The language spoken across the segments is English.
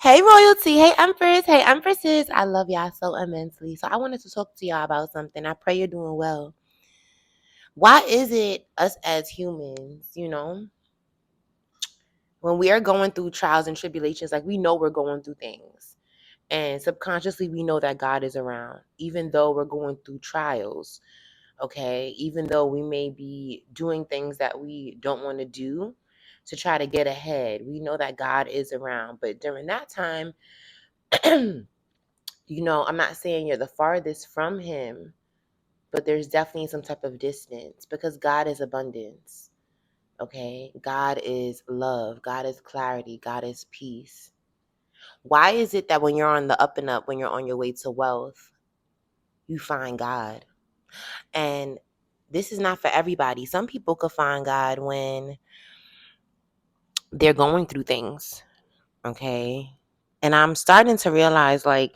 Hey royalty, hey empress, hey empresses. I love y'all so immensely. So I wanted to talk to y'all about something. I pray you're doing well. Why is it us as humans, when we are going through trials and tribulations, like we know we're going through things. And subconsciously we know that God is around, even though we're going through trials, okay? Even though we may be doing things that we don't want to do to try to get ahead. We know that God is around. But during that time, I'm not saying you're the farthest from him, but there's definitely some type of distance because God is abundance. Okay? God is love. God is clarity. God is peace. Why is it that when you're on the up and up, when you're on your way to wealth, you find God? And this is not for everybody. Some people could find God when they're going through things. Okay? And I'm starting to realize, like,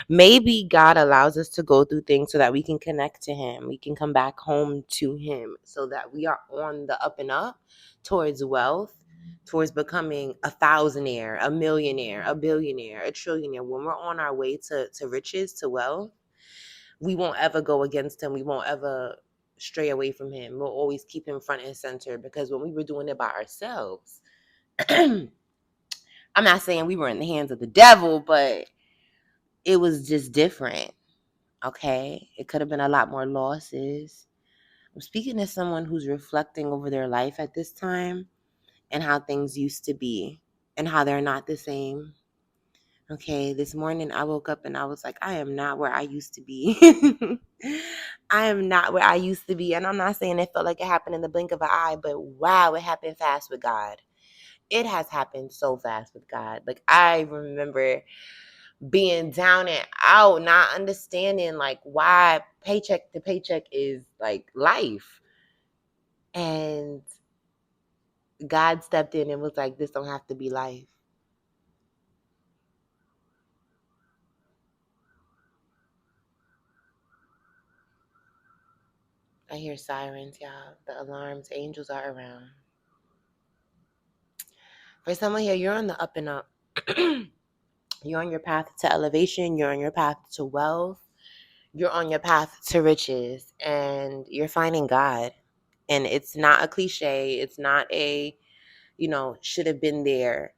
maybe God allows us to go through things so that we can connect to him. We can come back home to him so that we are on the up and up towards wealth, towards becoming a thousandaire, a millionaire, a billionaire, a trillionaire. When we're on our way to riches, to wealth, we won't ever go against him. We won't ever stray away from him. We'll always keep him front and center, because when we were doing it by ourselves, I'm not saying we were in the hands of the devil, but it was just different. Okay. It could have been a lot more losses. I'm speaking to someone who's reflecting over their life at this time and how things used to be and how they're not the same. Okay. This morning I woke up and I was like, I am not where I used to be. I am not where I used to be. And I'm not saying it felt like it happened in the blink of an eye, but wow, it happened fast with God. It has happened so fast with God. Like, I remember being down and out, not understanding like why paycheck to paycheck is like life. And God stepped in and was like, this don't have to be life. I hear sirens, y'all. The alarms, angels are around. For someone here, you're on the up and up. You're on your path to elevation. You're on your path to wealth. You're on your path to riches. And you're finding God. And it's not a cliche. It's not a, should have been there.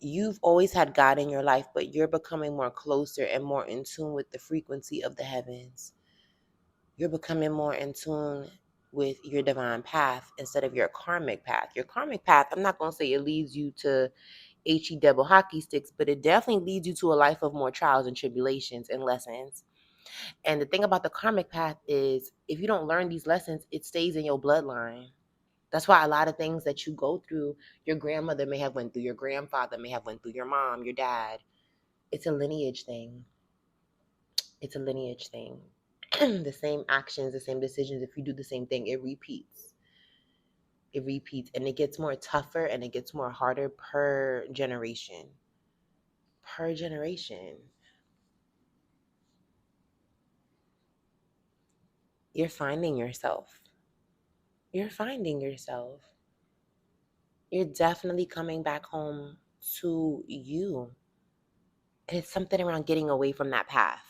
You've always had God in your life, but you're becoming more closer and more in tune with the frequency of the heavens. You're becoming more in tune with your divine path instead of your karmic path. Your karmic path, I'm not going to say it leads you to HE double hockey sticks, but it definitely leads you to a life of more trials and tribulations and lessons. And the thing about the karmic path is, if you don't learn these lessons, it stays in your bloodline. That's why a lot of things that you go through, your grandmother may have went through, your grandfather may have went through, your mom, your dad. It's a lineage thing. It's a lineage thing. The same actions, the same decisions, if you do the same thing, it repeats. It repeats, and it gets more tougher and it gets more harder per generation. Per generation. You're finding yourself. You're finding yourself. You're definitely coming back home to you. And it's something around getting away from that path.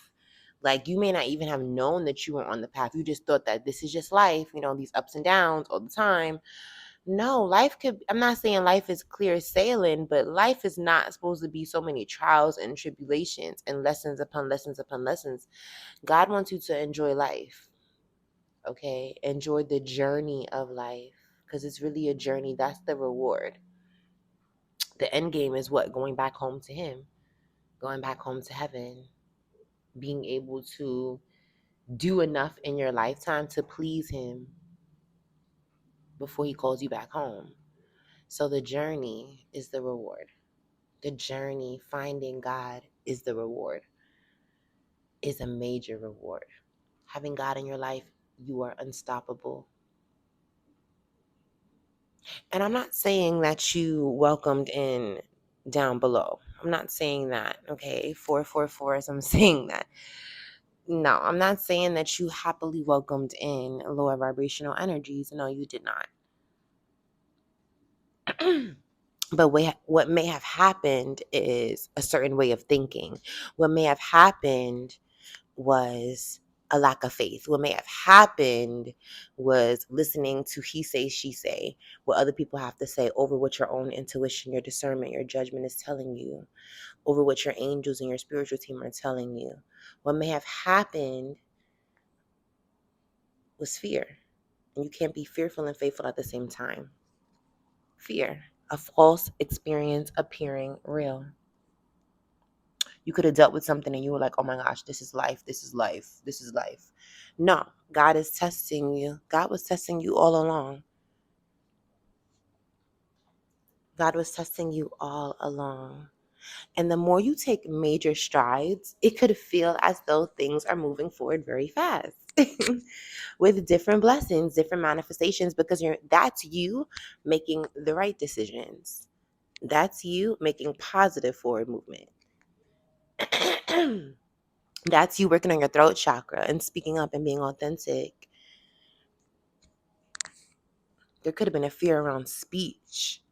Like, you may not even have known that you were on the path. You just thought that this is just life, these ups and downs all the time. No, life could, I'm not saying life is clear sailing, but life is not supposed to be so many trials and tribulations and lessons upon lessons upon lessons. God wants you to enjoy life, okay? Enjoy the journey of life, because it's really a journey. That's the reward. The end game is what? Going back home to Him, going back home to heaven, being able to do enough in your lifetime to please Him before He calls you back home. So the journey is the reward. The journey, finding God, is the reward, is a major reward. Having God in your life, you are unstoppable. And I'm not saying that you welcomed in down below. I'm not saying that, okay? 444, as I'm saying that. No, I'm not saying that you happily welcomed in lower vibrational energies. No, you did not. But what may have happened is a certain way of thinking. What may have happened was a lack of faith. What may have happened was listening to he say, she say, what other people have to say over what your own intuition, your discernment, your judgment is telling you, over what your angels and your spiritual team are telling you. What may have happened was fear. And you can't be fearful and faithful at the same time. Fear, a false experience appearing real. You could have dealt with something and you were like, oh my gosh, this is life, this is life, this is life. No, God is testing you. God was testing you all along. God was testing you all along. And the more you take major strides, it could feel as though things are moving forward very fast with different blessings, different manifestations, because that's you making the right decisions. That's you making positive forward movement. That's you working on your throat chakra and speaking up and being authentic. There could have been a fear around speech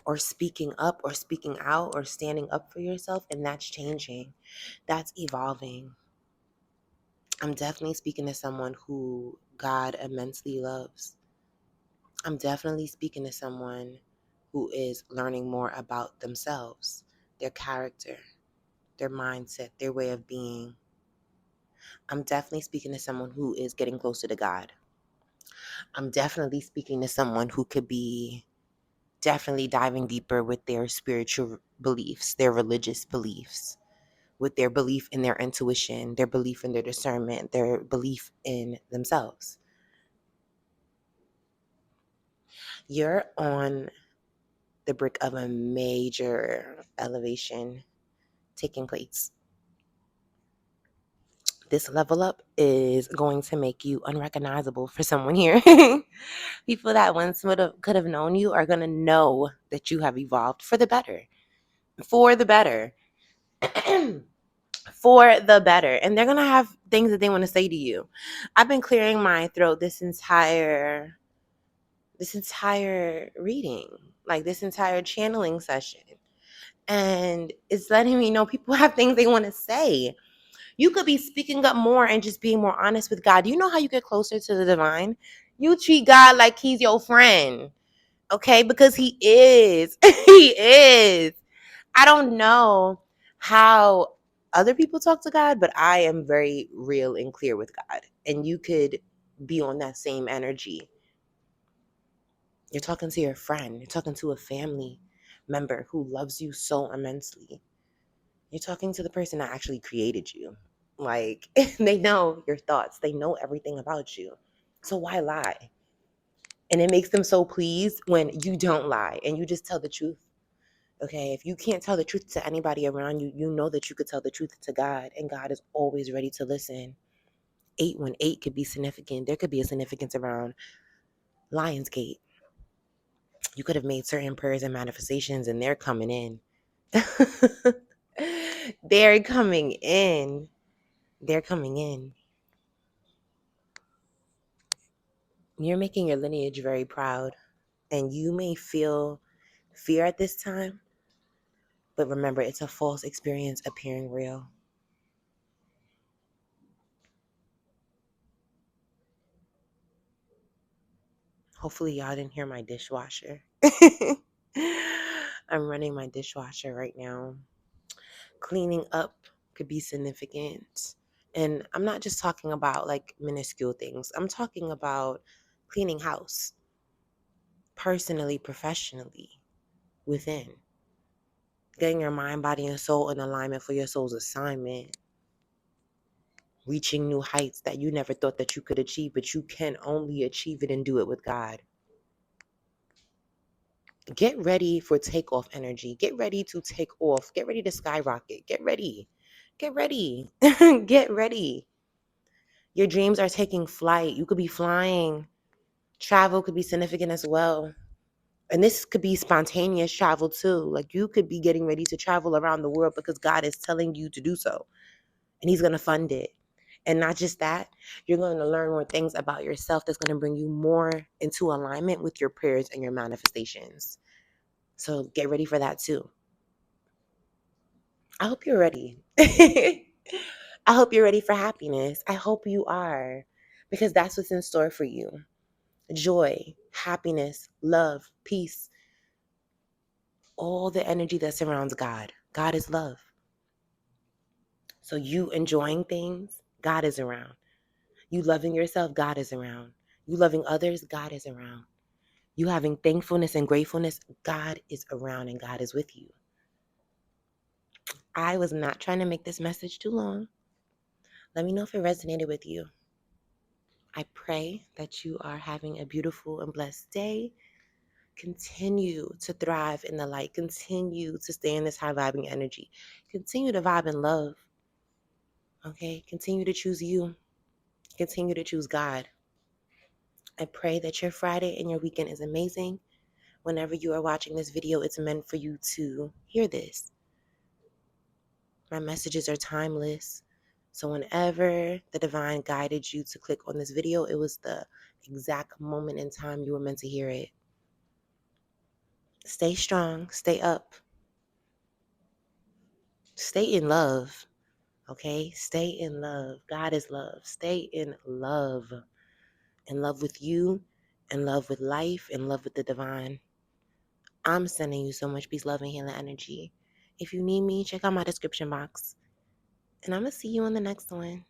or speaking up or speaking out or standing up for yourself, and that's changing. That's evolving. I'm definitely speaking to someone who God immensely loves. I'm definitely speaking to someone who is learning more about themselves, their character, their mindset, their way of being. I'm definitely speaking to someone who is getting closer to God. I'm definitely speaking to someone who could be definitely diving deeper with their spiritual beliefs, their religious beliefs, with their belief in their intuition, their belief in their discernment, their belief in themselves. You're on the brink of a major elevation taking place. This level up is going to make you unrecognizable for someone here. People that once could have known you are going to know that you have evolved for the better. For the better. For the better. And they're going to have things that they want to say to you. I've been clearing my throat this entire reading, like this entire channeling session. And it's letting me know people have things they want to say. You could be speaking up more and just being more honest with God. Do you know how you get closer to the divine? You treat God like he's your friend, okay? Because he is. He is. I don't know how other people talk to God, but I am very real and clear with God. And you could be on that same energy. You're talking to your friend. You're talking to a family member who loves you so immensely. You're talking to the person that actually created you. Like, they know your thoughts. They know everything about you. So why lie? And it makes them so pleased when you don't lie and you just tell the truth. Okay, if you can't tell the truth to anybody around you, you know that you could tell the truth to God, and God is always ready to listen. 818 could be significant. There could be a significance around Lionsgate. You could have made certain prayers and manifestations, and they're coming in. They're coming in. They're coming in. You're making your lineage very proud, and you may feel fear at this time, but remember, it's a false experience appearing real. Hopefully, y'all didn't hear my dishwasher. I'm running my dishwasher right now. Cleaning up could be significant. And I'm not just talking about like minuscule things. I'm talking about cleaning house, personally, professionally, within. Getting your mind, body, and soul in alignment for your soul's assignment. Reaching new heights that you never thought that you could achieve, but you can only achieve it and do it with God. Get ready for takeoff energy. Get ready to take off. Get ready to skyrocket. Get ready. Get ready. Get ready. Your dreams are taking flight. You could be flying. Travel could be significant as well. And this could be spontaneous travel too. Like you could be getting ready to travel around the world because God is telling you to do so. And he's going to fund it. And not just that, you're going to learn more things about yourself that's going to bring you more into alignment with your prayers and your manifestations. So get ready for that too. I hope you're ready. I hope you're ready for happiness. I hope you are, because that's what's in store for you. Joy, happiness, love, peace, all the energy that surrounds God. God is love. So you enjoying things, God is around. You loving yourself, God is around. You loving others, God is around. You having thankfulness and gratefulness, God is around and God is with you. I was not trying to make this message too long. Let me know if it resonated with you. I pray that you are having a beautiful and blessed day. Continue to thrive in the light. Continue to stay in this high vibing energy. Continue to vibe in love. Okay? Continue to choose you. Continue to choose God. I pray that your Friday and your weekend is amazing. Whenever you are watching this video, it's meant for you to hear this. My messages are timeless. So whenever the divine guided you to click on this video, it was the exact moment in time you were meant to hear it. Stay strong, stay up, stay in love, okay? Stay in love. God is love. Stay in love with you, in love with life, in love with the divine. I'm sending you so much peace, love, and healing energy. If you need me, check out my description box. And I'm going to see you on the next one.